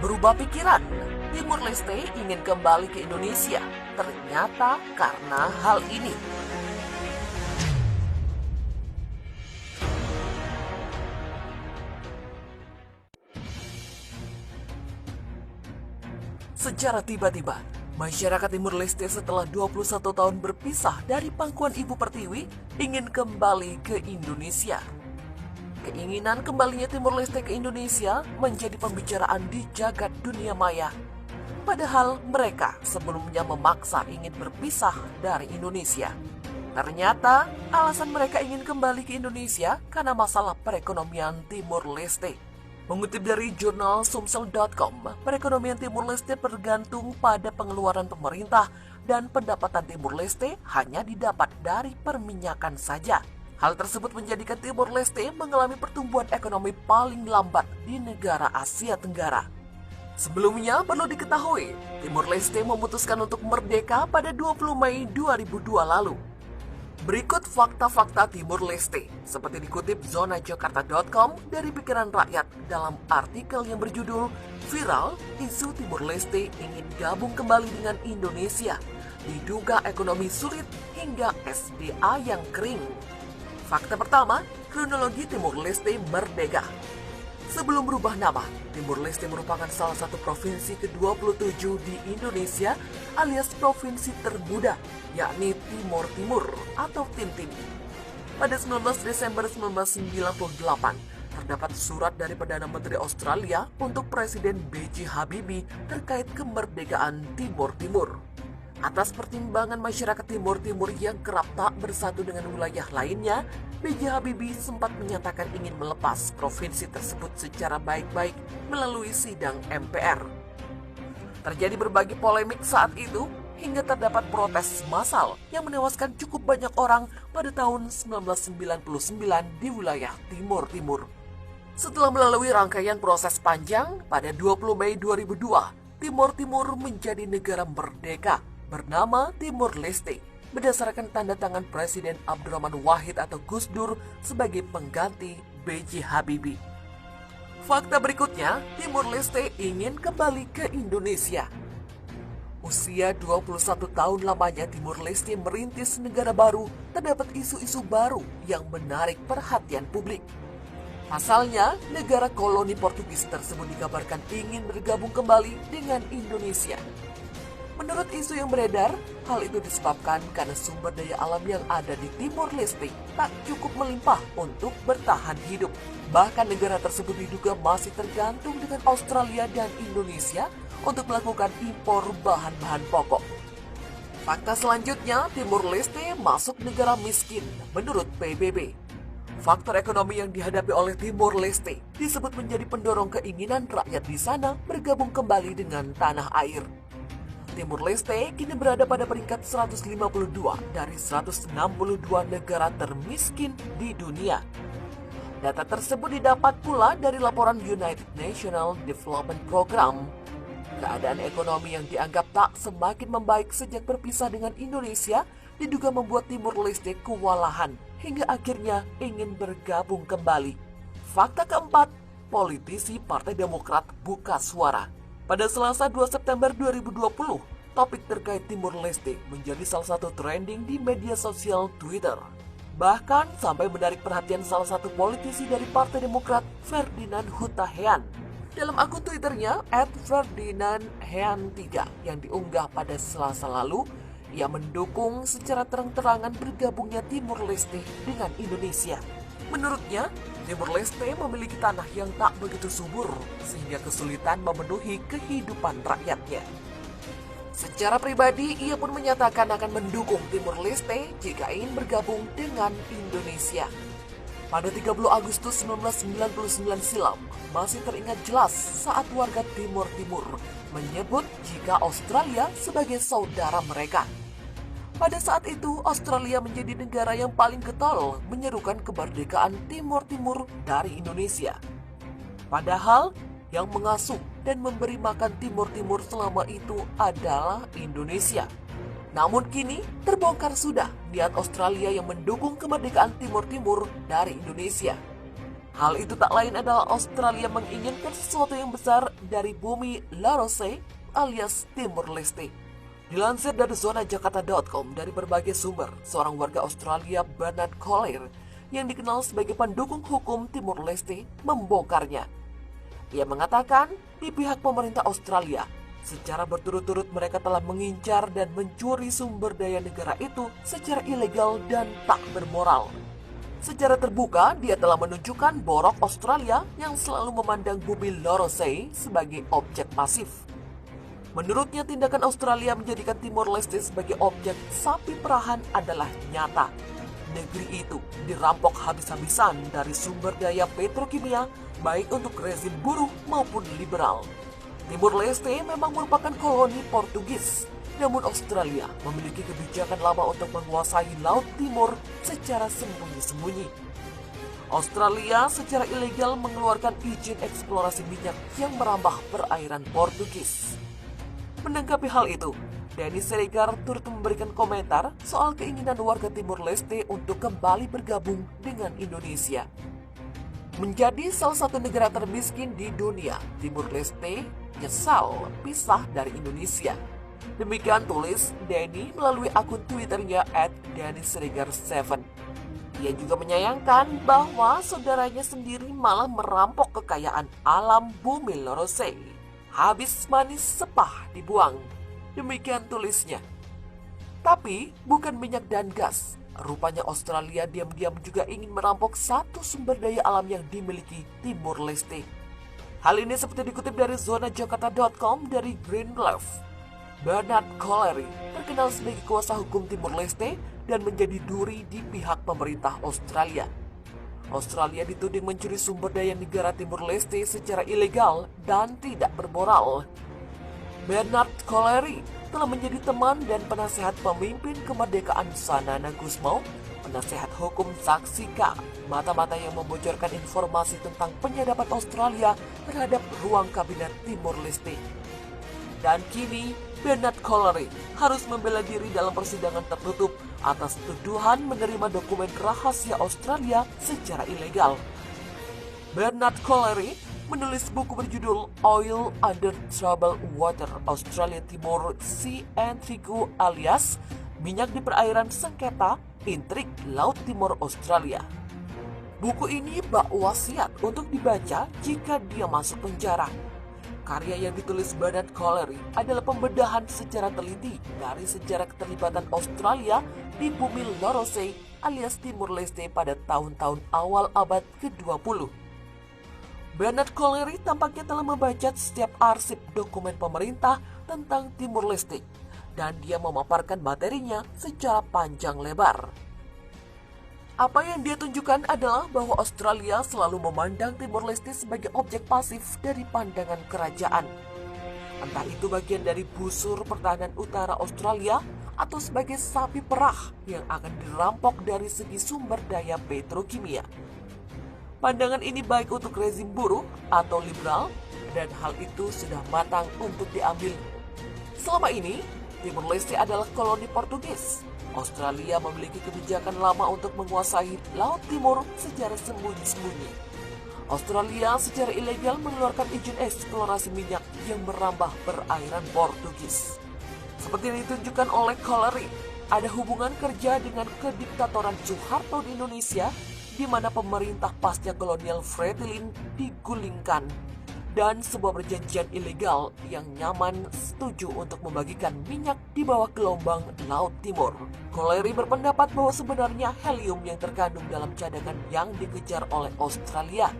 berubah pikiran. Timur Leste ingin kembali ke Indonesia. Ternyata karena hal ini. Secara tiba-tiba, masyarakat Timur Leste setelah 21 tahun berpisah dari pangkuan Ibu Pertiwi ingin kembali ke Indonesia. Keinginan kembalinya Timur Leste ke Indonesia menjadi pembicaraan di jagat dunia maya. Padahal mereka sebelumnya memaksa ingin berpisah dari Indonesia. Ternyata alasan mereka ingin kembali ke Indonesia karena masalah perekonomian Timur Leste. Mengutip dari jurnal Sumsel.com, perekonomian Timur Leste bergantung pada pengeluaran pemerintah dan pendapatan Timur Leste hanya didapat dari perminyakan saja. Hal tersebut menjadikan Timur Leste mengalami pertumbuhan ekonomi paling lambat di negara Asia Tenggara. Sebelumnya perlu diketahui, Timur Leste memutuskan untuk merdeka pada 20 Mei 2002 lalu. Berikut fakta-fakta Timur Leste, seperti dikutip zonajakarta.com dari pikiran rakyat dalam artikel yang berjudul Viral, Isu Timur Leste ingin gabung kembali dengan Indonesia. Diduga ekonomi sulit hingga SDA yang kering. Fakta pertama, kronologi Timur Leste merdeka. Sebelum berubah nama, Timur Leste merupakan salah satu provinsi ke-27 di Indonesia alias provinsi termuda, yakni Timor Timur atau Timtim. Pada 19 Desember 1998, terdapat surat dari Perdana Menteri Australia untuk Presiden B.J. Habibie terkait kemerdekaan Timor Timur. Atas pertimbangan masyarakat Timor Timur yang kerap tak bersatu dengan wilayah lainnya, B.J. Habibie sempat menyatakan ingin melepas provinsi tersebut secara baik-baik melalui sidang MPR. Terjadi berbagai polemik saat itu, hingga terdapat protes massal yang menewaskan cukup banyak orang pada tahun 1999 di wilayah Timor Timur. Setelah melalui rangkaian proses panjang, pada 20 Mei 2002, Timor Timur menjadi negara merdeka bernama Timor Leste berdasarkan tanda tangan Presiden Abdurrahman Wahid atau Gus Dur sebagai pengganti B.J. Habibie. Fakta berikutnya, Timor Leste ingin kembali ke Indonesia. Usia 21 tahun lamanya Timor Leste merintis negara baru, terdapat isu-isu baru yang menarik perhatian publik. Pasalnya, negara koloni Portugis tersebut dikabarkan ingin bergabung kembali dengan Indonesia. Menurut isu yang beredar, hal itu disebabkan karena sumber daya alam yang ada di Timor Leste tak cukup melimpah untuk bertahan hidup. Bahkan negara tersebut diduga masih tergantung dengan Australia dan Indonesia untuk melakukan impor bahan-bahan pokok. Fakta selanjutnya, Timor Leste masuk negara miskin menurut PBB. Faktor ekonomi yang dihadapi oleh Timor Leste disebut menjadi pendorong keinginan rakyat di sana bergabung kembali dengan tanah air. Timor Leste kini berada pada peringkat 152 dari 162 negara termiskin di dunia. Data tersebut didapat pula dari laporan United Nations Development Program. Keadaan ekonomi yang dianggap tak semakin membaik sejak berpisah dengan Indonesia diduga membuat Timor Leste kewalahan hingga akhirnya ingin bergabung kembali. Fakta keempat, politisi Partai Demokrat buka suara. Pada Selasa 2 September 2020, topik terkait Timor Leste menjadi salah satu trending di media sosial Twitter. Bahkan sampai menarik perhatian salah satu politisi dari Partai Demokrat, Ferdinand Hutahian. Dalam akun Twitternya @ferdinandhean3 yang diunggah pada Selasa lalu, ia mendukung secara terang-terangan bergabungnya Timor Leste dengan Indonesia. Menurutnya, Timor Leste memiliki tanah yang tak begitu subur, sehingga kesulitan memenuhi kehidupan rakyatnya. Secara pribadi, ia pun menyatakan akan mendukung Timor Leste jika ingin bergabung dengan Indonesia. Pada 30 Agustus 1999 silam, masih teringat jelas saat warga Timor Timur menyebut jika Australia sebagai saudara mereka. Pada saat itu, Australia menjadi negara yang paling getol menyerukan kemerdekaan Timor Timur dari Indonesia. Padahal, yang mengasuh dan memberi makan Timor Timur selama itu adalah Indonesia. Namun kini, terbongkar sudah niat Australia yang mendukung kemerdekaan Timor Timur dari Indonesia. Hal itu tak lain adalah Australia menginginkan sesuatu yang besar dari bumi Larose alias Timur Leste. Dilansir dari zonajakarta.com dari berbagai sumber, seorang warga Australia Bernard Collier yang dikenal sebagai pendukung hukum Timur Leste membongkarnya. Ia mengatakan di pihak pemerintah Australia, secara berturut-turut mereka telah mengincar dan mencuri sumber daya negara itu secara ilegal dan tak bermoral. Secara terbuka, dia telah menunjukkan borok Australia yang selalu memandang bumi Larose sebagai objek pasif. Menurutnya, tindakan Australia menjadikan Timor Leste sebagai objek sapi perahan adalah nyata. Negeri itu dirampok habis-habisan dari sumber daya petrokimia, baik untuk rezim buruh maupun liberal. Timor Leste memang merupakan koloni Portugis. Namun Australia memiliki kebijakan lama untuk menguasai Laut Timur secara sembunyi-sembunyi. Australia secara ilegal mengeluarkan izin eksplorasi minyak yang merambah perairan Portugis. Menanggapi hal itu, Dennis Siregar turut memberikan komentar soal keinginan warga Timor Leste untuk kembali bergabung dengan Indonesia. Menjadi salah satu negara termiskin di dunia, Timor Leste nyesal pisah dari Indonesia. Demikian tulis Denny melalui akun Twitternya @DennySiregar7. Ia juga menyayangkan bahwa saudaranya sendiri malah merampok kekayaan alam bumi Larose. Habis manis sepah dibuang. Demikian tulisnya. Tapi bukan minyak dan gas. Rupanya Australia diam-diam juga ingin merampok satu sumber daya alam yang dimiliki Timor Leste. Hal ini seperti dikutip dari zonajakarta.com dari Greenleaf. Bernard Collier terkenal sebagai kuasa hukum Timor Leste dan menjadi duri di pihak pemerintah Australia. Australia dituding mencuri sumber daya negara Timor Leste secara ilegal dan tidak bermoral. Bernard Collier telah menjadi teman dan penasehat pemimpin kemerdekaan Sanana Gusmao, penasehat hukum Saksi K, mata-mata yang membocorkan informasi tentang penyadapan Australia terhadap ruang kabinet Timor Leste. Dan kini, Bernard Collier harus membela diri dalam persidangan tertutup atas tuduhan menerima dokumen rahasia Australia secara ilegal. Bernard Collier menulis buku berjudul Oil Under Troubled Water Australia Timor Sea and Figu alias Minyak di Perairan Sengketa Intrik Laut Timor Australia. Buku ini bak wasiat untuk dibaca jika dia masuk penjara. Karya yang ditulis Bernard Collier adalah pembedahan secara teliti dari sejarah keterlibatan Australia di bumi Larose alias Timor Leste pada tahun-tahun awal abad ke-20. Bernard Collier tampaknya telah membaca setiap arsip dokumen pemerintah tentang Timor Leste dan dia memaparkan materinya secara panjang lebar. Apa yang dia tunjukkan adalah bahwa Australia selalu memandang Timor Leste sebagai objek pasif dari pandangan kerajaan. Entah itu bagian dari busur pertahanan utara Australia atau sebagai sapi perah yang akan dirampok dari segi sumber daya petrokimia. Pandangan ini baik untuk rezim buruh atau liberal dan hal itu sudah matang untuk diambil. Selama ini, Timor Leste adalah koloni Portugis. Australia memiliki kebijakan lama untuk menguasai Laut Timur secara sembunyi-sembunyi. Australia secara ilegal mengeluarkan izin eksplorasi minyak yang merambah perairan Portugis. Seperti yang ditunjukkan oleh Collier, ada hubungan kerja dengan kediktatoran Soeharto di Indonesia, di mana pemerintah pasca kolonial Fretilin digulingkan, dan sebuah perjanjian ilegal yang nyaman setuju untuk membagikan minyak di bawah gelombang Laut Timur. Collier berpendapat bahwa sebenarnya helium yang terkandung dalam cadangan yang dikejar oleh Australia.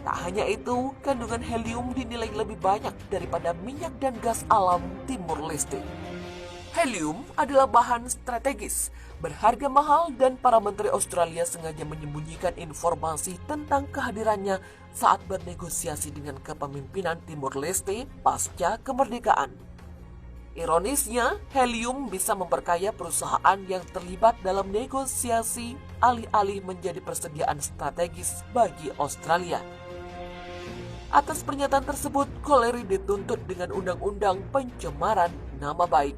Tak hanya itu, kandungan helium dinilai lebih banyak daripada minyak dan gas alam Timor Leste. Helium adalah bahan strategis, berharga mahal dan para menteri Australia sengaja menyembunyikan informasi tentang kehadirannya saat bernegosiasi dengan kepemimpinan Timor Leste pasca kemerdekaan. Ironisnya, helium bisa memperkaya perusahaan yang terlibat dalam negosiasi alih-alih menjadi persediaan strategis bagi Australia. Atas pernyataan tersebut, Collier dituntut dengan undang-undang pencemaran nama baik.